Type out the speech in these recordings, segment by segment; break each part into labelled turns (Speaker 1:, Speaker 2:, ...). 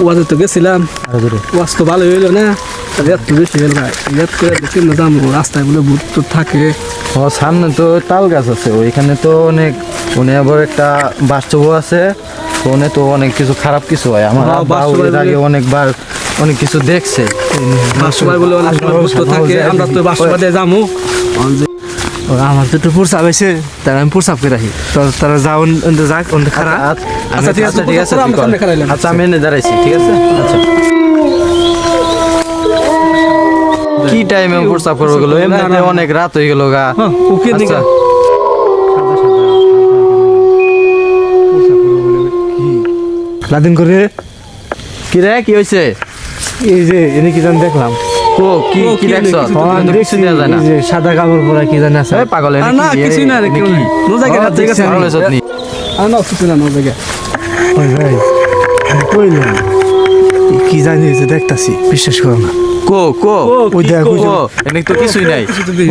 Speaker 1: ওয়াজে তো গেছিলাম ওয়াজ তো ভালো হইলো না রেট তো বেশি হলো ভাই রেট করে দেখি না দাম রাস্তায় বলে ভূত তো থাকে।
Speaker 2: ও সামনে তো তাল গাছ আছে ওইখানে তো অনেক উনি আবার একটা বাস্তব আছে ওনে তো অনেক কিছু খারাপ কিছু হয় আমার আব্বা এর আগে অনেকবার অনেক কিছু দেখছে
Speaker 1: বাসবাই বলে অনেক সময় ভূত তো থাকে আমরা তো বাসবাদে যামু
Speaker 3: আমার তো একটু প্রসাব আছে তার আমি প্রসাব করে রাখি তো তারা যাও যাক অন্য খারাপ।
Speaker 1: আচ্ছা ঠিক আছে
Speaker 2: ঠিক আছে আচ্ছা আমি এনে দাঁড়াইছি ঠিক আছে আচ্ছা কি টাইমে প্রস্তাব করবো গেলো এমনিতে অনেক রাত হয়ে গেল গা
Speaker 1: ওকে দিকে
Speaker 3: লাদিন করে
Speaker 2: কি রে কি হয়েছে
Speaker 3: এই যে এনে কি জানি দেখলাম
Speaker 2: কো কি কি দেখছ
Speaker 3: দেখছি এই যে সাদা কাপড় পরা কি জানি আছে
Speaker 2: পাগল
Speaker 1: না কিছুই না রে কেউ নো জায়গা ঠিক আছে
Speaker 2: পাগল হইছত নি
Speaker 1: না কিছু না নো জায়গা
Speaker 3: ওই ভাই কইলাম কি জানি এই যে দেখতাছি বিশ্বাস করো না
Speaker 2: কো কো
Speaker 3: ওই দেখ ওই
Speaker 2: কো এনে তো কিছুই নাই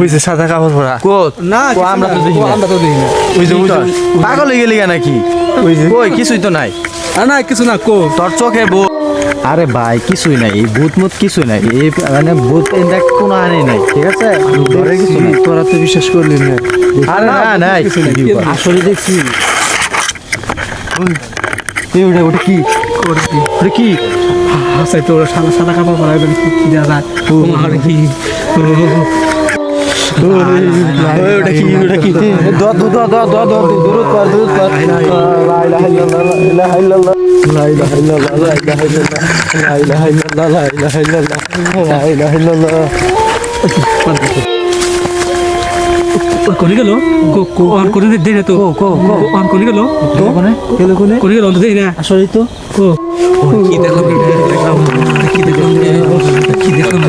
Speaker 3: ওই যে সাদা কাপড় পরা
Speaker 2: কো
Speaker 1: না
Speaker 2: আমরা তো দেখি না
Speaker 1: আমরা তো দেখি না
Speaker 3: ওই যে
Speaker 2: পাগল হয়ে গেলি নাকি
Speaker 3: ওই যে
Speaker 2: কই কিছুই তো নাই
Speaker 1: না কিছু না কো
Speaker 2: তোর চোখে আরে ভাই কিছুই নাই এই ভূত মুত কিছুই নাই এই মানে ভূত দেখ কোনো আনি নাই ঠিক আছে ঘরে কিছু নাই
Speaker 3: তোরা তো বিশ্বাস করলি না
Speaker 2: আরে না নাই
Speaker 3: আসলে দেখছি
Speaker 2: এই ওটা কি ওটা কি
Speaker 1: হাসাই তো সাদা সাদা কাপড় পরা একদম কি দেয়া যায় তোমার কি
Speaker 2: ওটা কি দো দূর কর লা ইলাহা ইল্লাল্লাহ লা ইলাহা ইল্লাল্লাহ লা ইলাহা ইল্লাল্লাহ লা ইলাহা ইল্লাল্লাহ লা ইলাহা ইল্লাল্লাহ লা ইলাহা ইল্লাল্লাহ
Speaker 1: কোনে গেল অন করে দে না তো অন করে গেল করে গেল তো দেই না
Speaker 3: আসলে তো
Speaker 1: কি দেখলাম কি দেখলাম